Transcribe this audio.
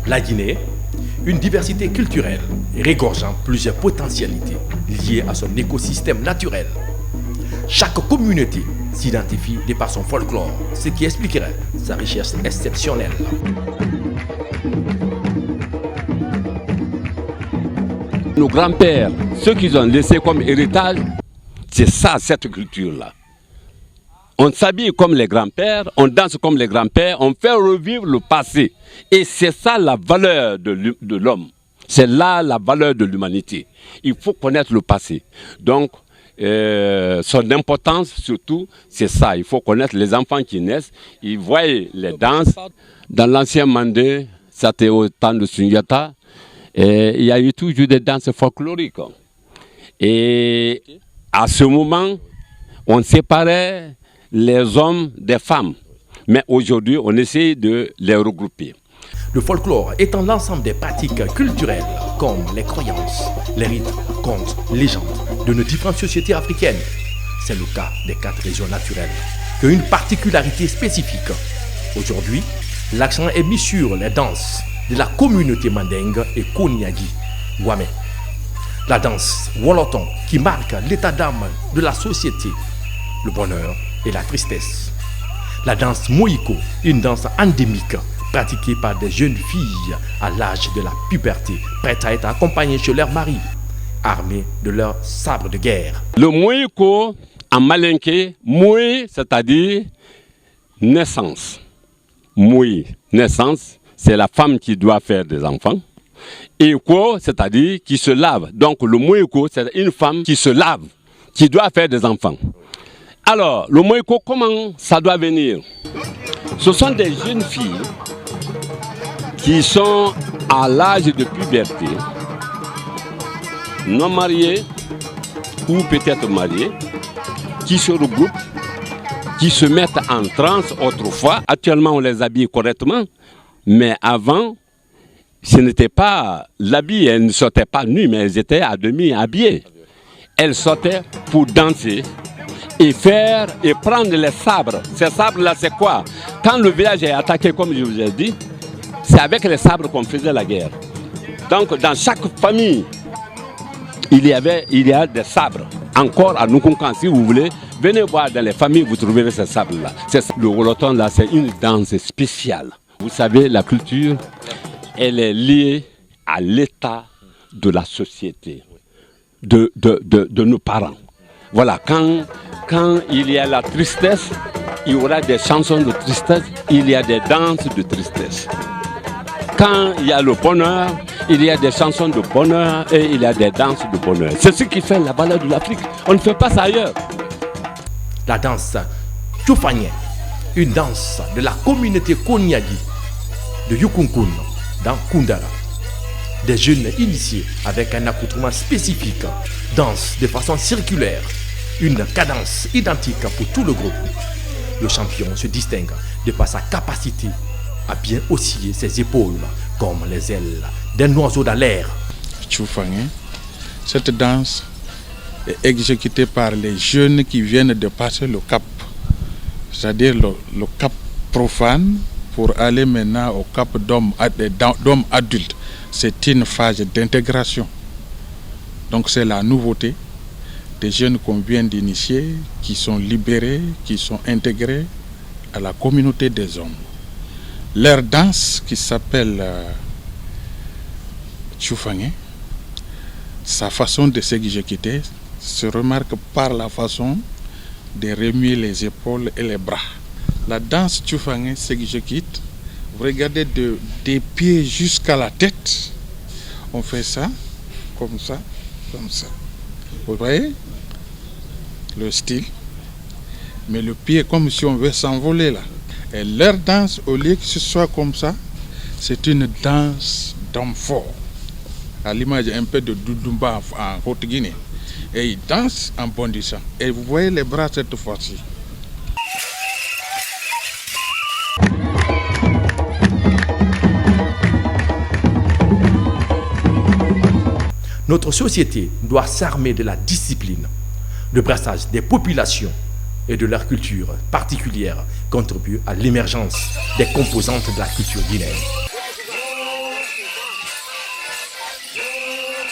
La Guinée, une diversité culturelle régorgeant plusieurs potentialités liées à son écosystème naturel. Chaque communauté s'identifie de par son folklore, ce qui expliquerait sa richesse exceptionnelle. Nos grands-pères, ce qu'ils ont laissé comme héritage, c'est ça, cette culture-là. On s'habille comme les grands-pères, on danse comme les grands-pères, on fait revivre le passé. Et c'est ça la valeur de l'homme. C'est là la valeur de l'humanité. Il faut connaître le passé. Donc, son importance surtout, c'est ça. Il faut connaître les enfants qui naissent. Ils voient les danses. Dans l'ancien Mandé, ça c'était au temps de Sundiata, il y a eu toujours des danses folkloriques. Et à ce moment, on séparait les hommes des femmes. Mais aujourd'hui, on essaie de les regrouper. Le folklore étant l'ensemble des pratiques culturelles comme les croyances, les rites, contes, légendes de nos différentes sociétés africaines. C'est le cas des 4 régions naturelles qui ont une particularité spécifique. Aujourd'hui, l'accent est mis sur les danses de la communauté mandingue et Koniagi, Wame. La danse Woloton qui marque l'état d'âme de la société, le bonheur et la tristesse. La danse Moïko, une danse endémique pratiquée par des jeunes filles à l'âge de la puberté, prêtes à être accompagnées chez leur mari, armés de leur sabre de guerre. Le Moïko, en malinké, Moï, c'est-à-dire naissance. Moï, naissance, c'est la femme qui doit faire des enfants. Eko, c'est-à-dire qui se lave. Donc le Moïko, c'est une femme qui se lave, qui doit faire des enfants. Alors, le Moïko, comment ça doit venir? Ce sont des jeunes filles qui sont à l'âge de puberté, non mariées ou peut-être mariées, qui se regroupent, qui se mettent en transe autrefois. Actuellement, on les habille correctement, mais avant, ce n'était pas l'habit, elles ne sortaient pas nues, mais elles étaient à demi habillées. Elles sortaient pour danser et faire et prendre les sabres. Ces sabres-là, c'est quoi? Quand le village est attaqué, comme je vous ai dit, c'est avec les sabres qu'on faisait la guerre. Donc, dans chaque famille, il y a des sabres. Encore à Nukunkan, si vous voulez, venez voir dans les familles, vous trouverez ces sabres-là. Le Woloton, là, c'est une danse spéciale. Vous savez, la culture, elle est liée à l'état de la société, de nos parents. Voilà, quand il y a la tristesse, il y aura des chansons de tristesse, il y a des danses de tristesse. Quand il y a le bonheur, il y a des chansons de bonheur et il y a des danses de bonheur. C'est ce qui fait la valeur de l'Afrique. On ne fait pas ça ailleurs. La danse Tchoufagné, une danse de la communauté Koniagi de Yukunkun dans Kundara. Des jeunes initiés avec un accoutrement spécifique dansent de façon circulaire, une cadence identique pour tout le groupe. Le champion se distingue de par sa capacité à bien osciller ses épaules comme les ailes d'un oiseau dans l'air. Tchoufagné, cette danse est exécutée par les jeunes qui viennent de passer le cap, c'est-à-dire le cap profane pour aller maintenant au cap d'hommes adultes. C'est une phase d'intégration. Donc c'est la nouveauté des jeunes qu'on vient d'initier, qui sont libérés, qui sont intégrés à la communauté des hommes. Leur danse, qui s'appelle Tchoufagné, sa façon de s'exécuter se remarque par la façon de remuer les épaules et les bras. La danse Tchoufagné s'exécute, vous regardez des pieds jusqu'à la tête, on fait ça, comme ça, comme ça. Vous voyez le style? Mais le pied comme si on veut s'envoler là. Et leur danse, au lieu que ce soit comme ça, c'est une danse d'homme fort. À l'image un peu de Doudoumba en Haute-Guinée. Et ils dansent en bondissant. Et vous voyez les bras cette fois-ci. Notre société doit s'armer de la discipline. Le brassage des populations et de leur culture particulière contribue à l'émergence des composantes de la culture guinéenne. Yeah.